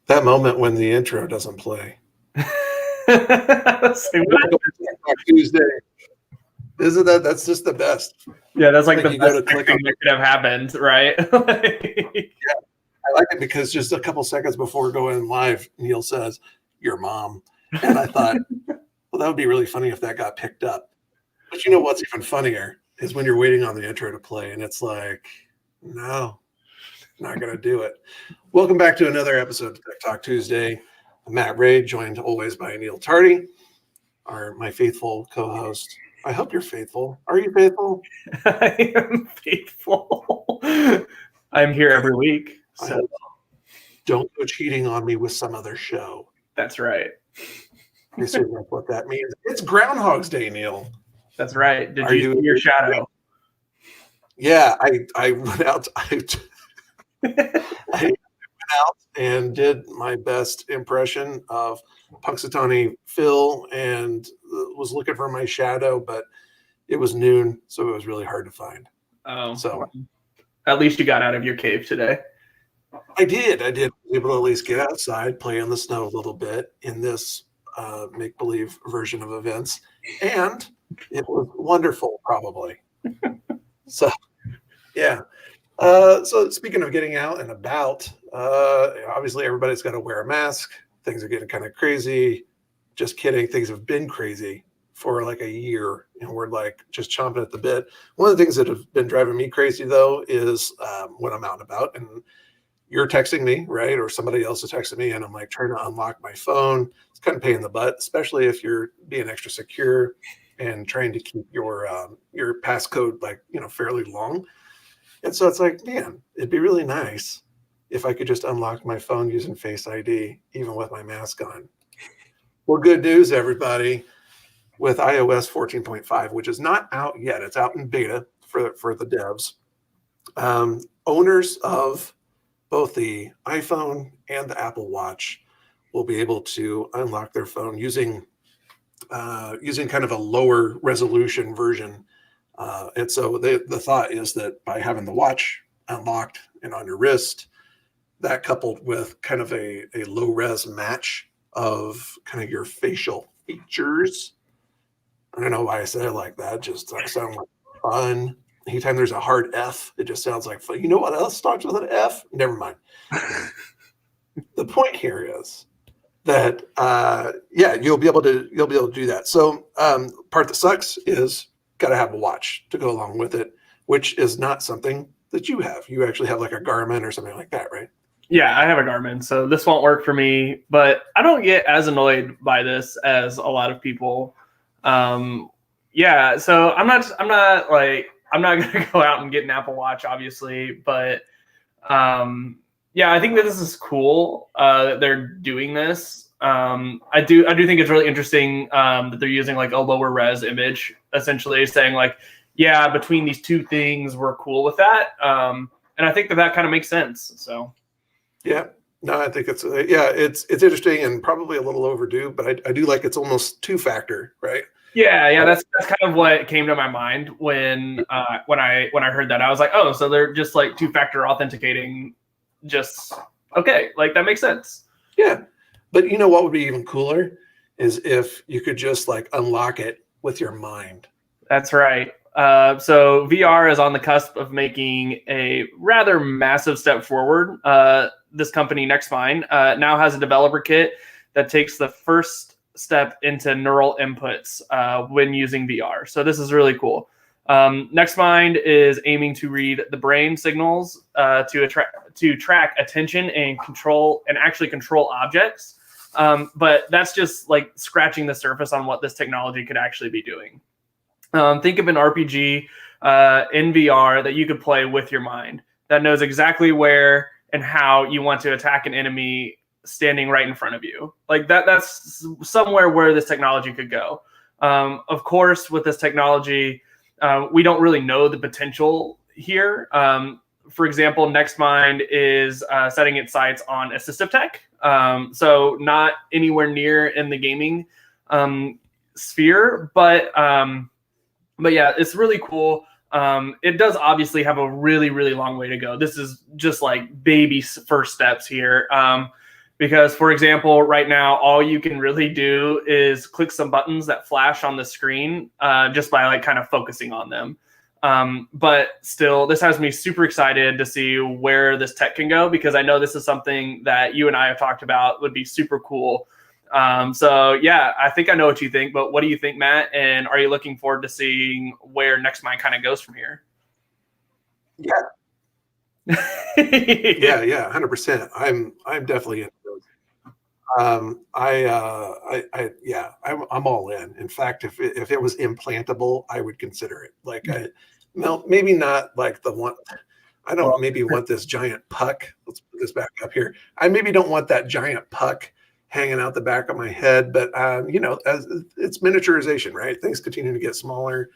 That moment when the intro doesn't play. Tuesday. Isn't that? That's just the best. Yeah, that's like the best thing that could have happened, right? Yeah, I like it because just a couple seconds before going live, Neal says, "Your mom," and I thought, well, that would be really funny if that got picked up. But you know what's even funnier is when you're waiting on the intro to play, and it's like, no, not gonna do it. Welcome back to another episode of Tech Talk Tuesday. I'm Matt Ray, joined always by Neal Tardy, my faithful co-host. I hope you're faithful. Are you faithful? I am faithful. I'm here every week. So don't go cheating on me with some other show. That's right. You see what that means? It's Groundhog's Day, Neal. That's right. Did you see your shadow? Yeah, I went out. I went out and did my best impression of Punxsutawney Phil and was looking for my shadow, but it was noon, so it was really hard to find. Oh, so at least you got out of your cave today. I did. I was able to at least get outside, play in the snow a little bit in this make-believe version of events, and it was wonderful, probably. So, yeah. So speaking of getting out and about, obviously everybody's got to wear a mask. Things are getting kind of crazy. Just kidding. Things have been crazy for like a year, and we're like just chomping at the bit. One of the things that have been driving me crazy, though, is when I'm out and about and you're texting me, right? Or somebody else is texting me, and I'm like trying to unlock my phone. It's kind of pain in the butt, especially if you're being extra secure and trying to keep your passcode fairly long. And so it's like, man, it'd be really nice if I could just unlock my phone using Face ID, even with my mask on. Well, good news, everybody. With iOS 14.5, which is not out yet, it's out in beta for the devs. Owners of both the iPhone and the Apple Watch will be able to unlock their phone using kind of a lower resolution version. And so the thought is that by having the watch unlocked and on your wrist, that coupled with kind of a low res match of kind of your facial features. I don't know why I said it like that. Just sound like fun. Anytime there's a hard F, it just sounds like fun. You know what else starts with an F? Never mind. The point here is that you'll be able to do that. So part that sucks is got to have a watch to go along with it, which is not something that you have. You actually have like a Garmin or something like that, right? Yeah, I have a Garmin, so this won't work for me. But I don't get as annoyed by this as a lot of people. So I'm not gonna go out and get an Apple Watch, obviously, but I think that this is cool that they're doing this. I do think it's really interesting that they're using like a lower res image, essentially saying like, yeah, between these two things, we're cool with that. And I think that kind of makes sense. So, yeah, no, I think it's interesting and probably a little overdue, but I do like it's almost two-factor, right? Yeah, that's kind of what came to my mind when I heard that. I was like, oh, so they're just like two-factor authenticating. Just okay, like that makes sense. Yeah, but you know what would be even cooler is if you could just like unlock it with your mind. That's right. So VR is on the cusp of making a rather massive step forward. This company, NextMind, now has a developer kit that takes the first step into neural inputs when using VR. So this is really cool. NextMind is aiming to read the brain signals to track attention and actually control objects. But that's just like scratching the surface on what this technology could actually be doing. Think of an RPG in VR that you could play with your mind that knows exactly where and how you want to attack an enemy standing right in front of you. Like that's somewhere where this technology could go. Of course, with this technology, we don't really know the potential here. For example, NextMind is setting its sights on assistive tech. So not anywhere near in the gaming sphere, but yeah, it's really cool. It does obviously have a really, really long way to go. This is just like baby first steps here. Because, for example, right now, all you can really do is click some buttons that flash on the screen just by like kind of focusing on them. But still, this has me super excited to see where this tech can go, because I know this is something that you and I have talked about would be super cool. So yeah, I think I know what you think, but what do you think, Matt? And are you looking forward to seeing where NextMind kind of goes from here? Yeah. Yeah, 100%. I'm definitely into those. I'm all in. In fact, if it was implantable, I would consider it. Like, no, maybe not like the one. I don't maybe want this giant puck. Let's put this back up here. I maybe don't want that giant puck hanging out the back of my head, but as it's miniaturization, right? Things continue to get smaller.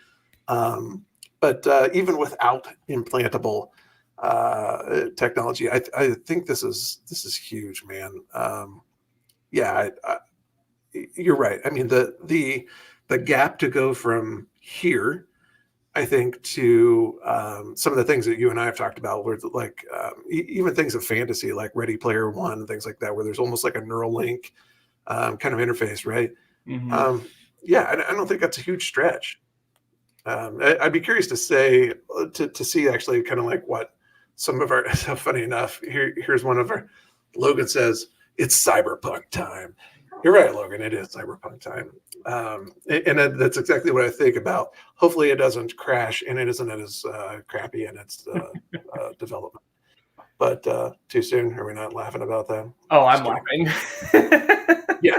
But even without implantable technology, I think this is huge, man. Yeah, you're right. I mean, the gap to go from here, I think, to some of the things that you and I have talked about, where like even things of fantasy, like Ready Player One, things like that, where there's almost like a Neuralink kind of interface, right? Mm-hmm. Yeah, I don't think that's a huge stretch. I'd be curious to say to see actually kind of like what some of our. So funny enough, here's one of our. Logan says it's cyberpunk time. You're right, Logan. It is cyberpunk time, and that's exactly what I think about. Hopefully, it doesn't crash, and it isn't as crappy in its development. But too soon? Are we not laughing about that? Oh, I'm Just kidding. laughing. Yeah.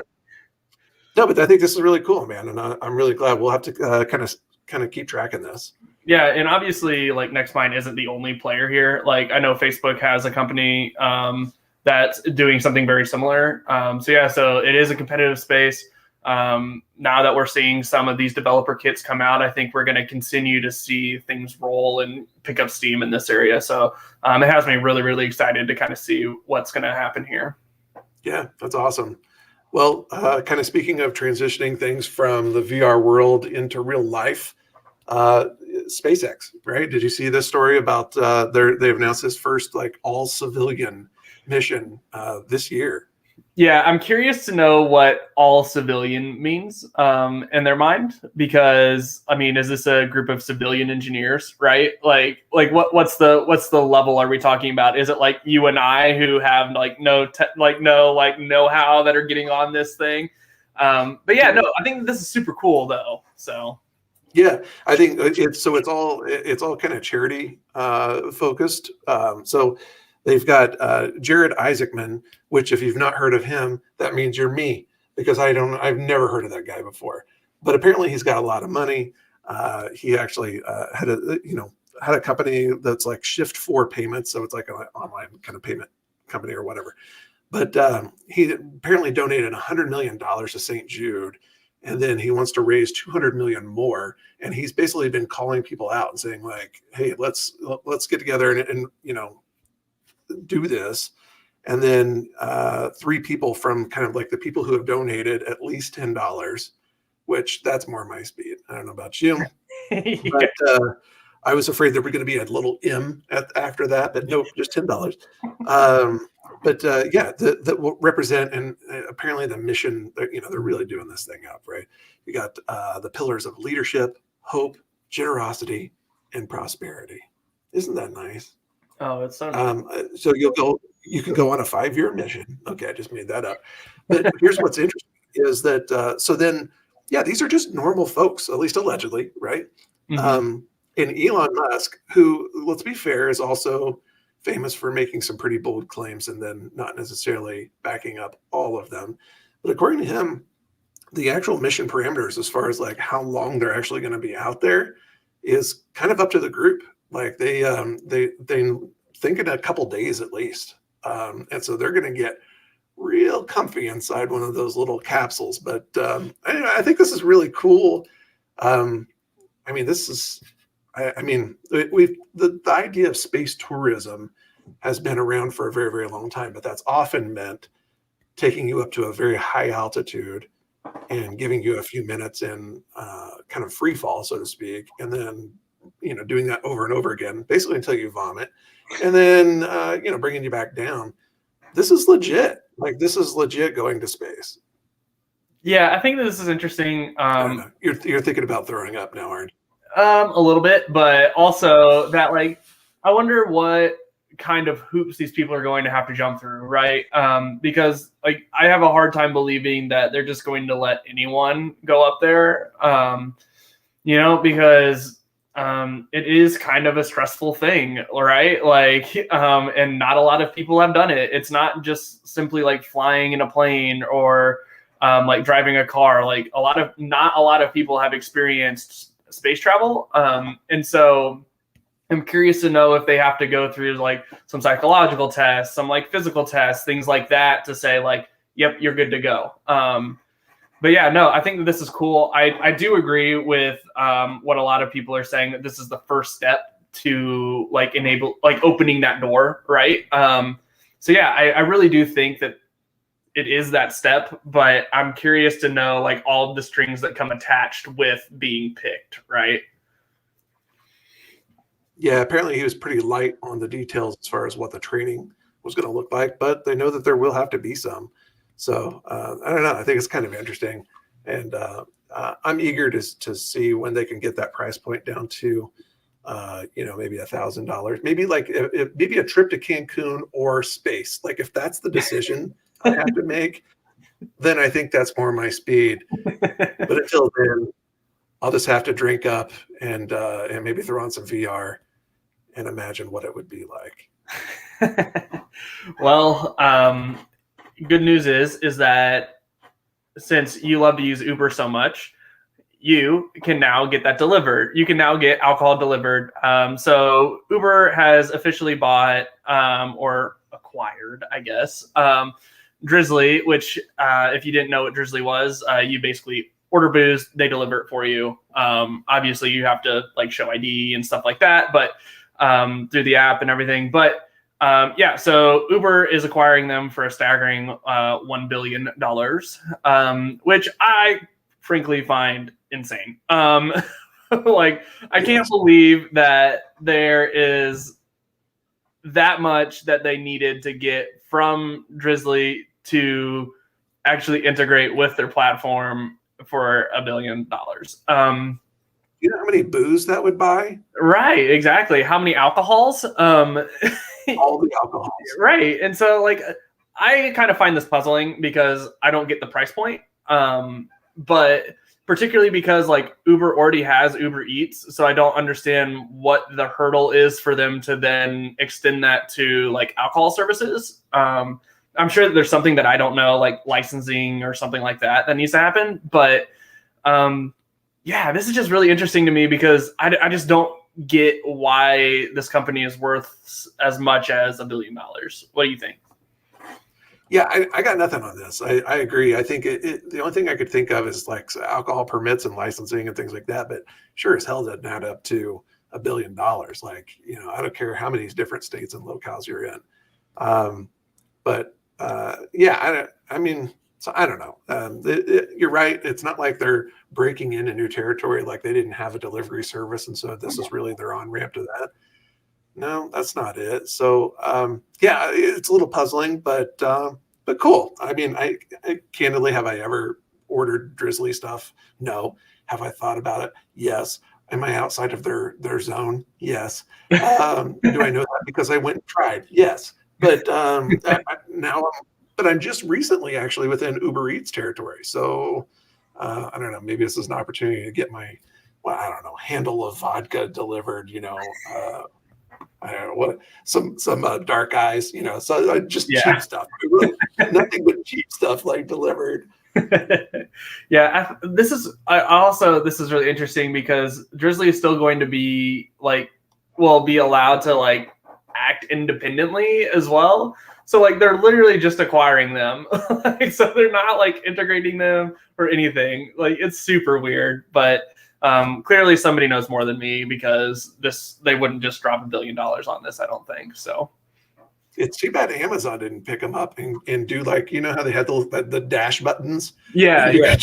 No, but I think this is really cool, man, and I'm really glad. We'll have to kind of keep tracking this. Yeah, and obviously, like NextMind isn't the only player here. Like I know Facebook has a company that's doing something very similar. So it is a competitive space. Now that we're seeing some of these developer kits come out, I think we're going to continue to see things roll and pick up steam in this area. So it has me really, really excited to kind of see what's going to happen here. Yeah, that's awesome. Well, kind of speaking of transitioning things from the VR world into real life, SpaceX, right? Did you see this story about they've announced this first like all civilian mission this year? Yeah, I'm curious to know what all civilian means in their mind, because I mean, is this a group of civilian engineers, right? Like what's the level are we talking about? Is it like you and I who have like no know-how that are getting on this thing? But yeah, no, I think this is super cool though. So Yeah, I think it's all kind of charity focused. So they've got Jared Isaacman, which if you've not heard of him, that means you're me, because I've never heard of that guy before. But apparently he's got a lot of money. He actually had a company that's like Shift4 Payments, so it's like an online kind of payment company or whatever. But he apparently donated $100 million to St. Jude, and then he wants to raise 200 million more. And he's basically been calling people out and saying like, "Hey, let's get together and do this." And then 3 people from kind of like the people who have donated at least $10, which that's more my speed. I don't know about you, yeah. but I was afraid there were going to be a little M after that, but nope, just $10. But yeah, that will represent, and apparently the mission, they're really doing this thing up, right? You got the pillars of leadership, hope, generosity, and prosperity. Isn't that nice? Oh, it's so nice. So you can go on a 5-year mission. Okay, I just made that up. But here's what's interesting is that so then, yeah, these are just normal folks, at least allegedly, right? Mm-hmm. And Elon Musk, who, let's be fair, is also famous for making some pretty bold claims and then not necessarily backing up all of them. But according to him, the actual mission parameters, as far as like how long they're actually going to be out there, is kind of up to the group. Like they think in a couple days at least, and so they're going to get real comfy inside one of those little capsules. But I think this is really cool. I mean, this is. I mean, the idea of space tourism has been around for a very, very long time, but that's often meant taking you up to a very high altitude and giving you a few minutes in kind of free fall, so to speak, and then doing that over and over again, basically until you vomit, and then bringing you back down. this is legit. Like, this is legit going to space. Yeah, I think that this is interesting. You're thinking about throwing up now, aren't you? A little bit, but also that, like, I wonder what kind of hoops these people are going to have to jump through, right? Because like I have a hard time believing that they're just going to let anyone go up there. Because it is kind of a stressful thing, right? Like, and not a lot of people have done it. It's not just simply like flying in a plane or like driving a car. Like not a lot of people have experienced space travel. And so I'm curious to know if they have to go through like some psychological tests, some like physical tests, things like that to say like, yep, you're good to go. But yeah, no, I think that this is cool. I do agree with what a lot of people are saying, that this is the first step to like enable, like opening that door, right? So yeah, I really do think that it is that step, but I'm curious to know like all of the strings that come attached with being picked, right? Yeah, apparently he was pretty light on the details as far as what the training was going to look like, but they know that there will have to be some. So I don't know. I think it's kind of interesting, and I'm eager to see when they can get that price point down to, maybe $1,000, maybe like maybe a trip to Cancun or space. Like if that's the decision I have to make, then I think that's more my speed. But until then, I'll just have to drink up and maybe throw on some VR and imagine what it would be like. Well, good news is that since you love to use Uber so much, you can now get that delivered. You can now get alcohol delivered. So Uber has officially bought or acquired, I guess, Drizzly, which if you didn't know what Drizzly was, you basically order booze, they deliver it for you. Obviously, you have to like show ID and stuff like that, but through the app and everything. But so Uber is acquiring them for a staggering $1 billion, which I frankly find insane. Like, I can't believe that there is that much that they needed to get from Drizzly to actually integrate with their platform for $1 billion. You know how many booze that would buy? Right, exactly. How many alcohols? All the alcohols. Right. And so like I kind of find this puzzling because I don't get the price point. But particularly because like Uber already has Uber Eats, so I don't understand what the hurdle is for them to then extend that to like alcohol services. I'm sure that there's something that I don't know, like licensing or something like that needs to happen. But this is just really interesting to me because I just don't get why this company is worth as much as $1 billion. What do you think? Yeah, I got nothing on this. I agree. I think the only thing I could think of is like alcohol permits and licensing and things like that. But sure as hell doesn't add up to $1 billion. Like, I don't care how many different states and locales you're in. So I don't know. You're right. It's not like they're breaking into new territory, like they didn't have a delivery service. And so this is really their on-ramp to that. No, that's not it. So, it's a little puzzling, but cool. I mean, I candidly, have I ever ordered Drizzly stuff? No. Have I thought about it? Yes. Am I outside of their zone? Yes. Do I know that because I went and tried? Yes. But but I'm just recently actually within Uber Eats territory. So I don't know, maybe this is an opportunity to get my, handle of vodka delivered, I don't know what, some dark eyes, so just cheap stuff. Really, nothing but cheap stuff like delivered. This is really interesting because Drizzly is still going to be be allowed to like act independently as well. So like they're literally just acquiring them. So they're not like integrating them or anything. Like it's super weird, but clearly somebody knows more than me because they wouldn't just drop $1 billion on this, I don't think. So it's too bad Amazon didn't pick them up and do like, how they had the dash buttons. Yeah.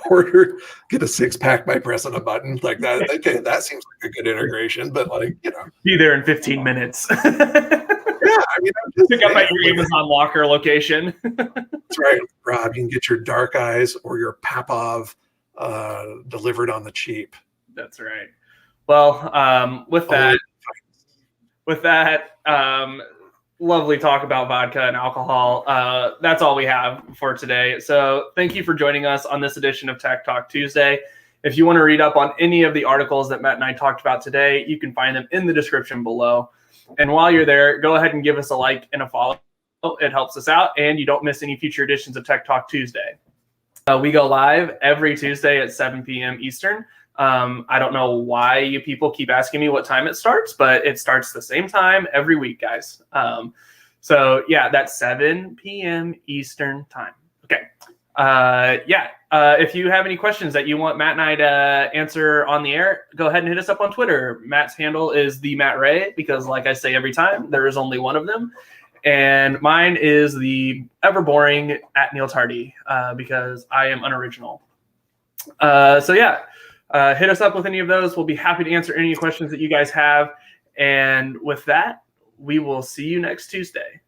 Order, get a 6-pack by pressing a button like that. Okay, that seems like a good integration, but be there in 15 minutes. Yeah, I Pick up at your Amazon locker location. That's right, Rob. You can get your dark eyes or your Papov delivered on the cheap. That's right. Well, with that, lovely talk about vodka and alcohol. That's all we have for today. So thank you for joining us on this edition of Tech Talk Tuesday. If you want to read up on any of the articles that Matt and I talked about today, you can find them in the description below. And while you're there, go ahead and give us a like and a follow. It helps us out, and you don't miss any future editions of Tech Talk Tuesday. We go live every Tuesday at 7 p.m. Eastern. I don't know why you people keep asking me what time it starts, but it starts the same time every week, guys. So yeah, that's 7 p.m. Eastern time. Okay. If you have any questions that you want Matt and I to answer on the air, go ahead and hit us up on Twitter. Matt's handle is the Matt Ray, because like I say every time, there is only one of them. And mine is the ever boring at Neal Tardy, because I am unoriginal. Hit us up with any of those. We'll be happy to answer any questions that you guys have. And with that, we will see you next Tuesday.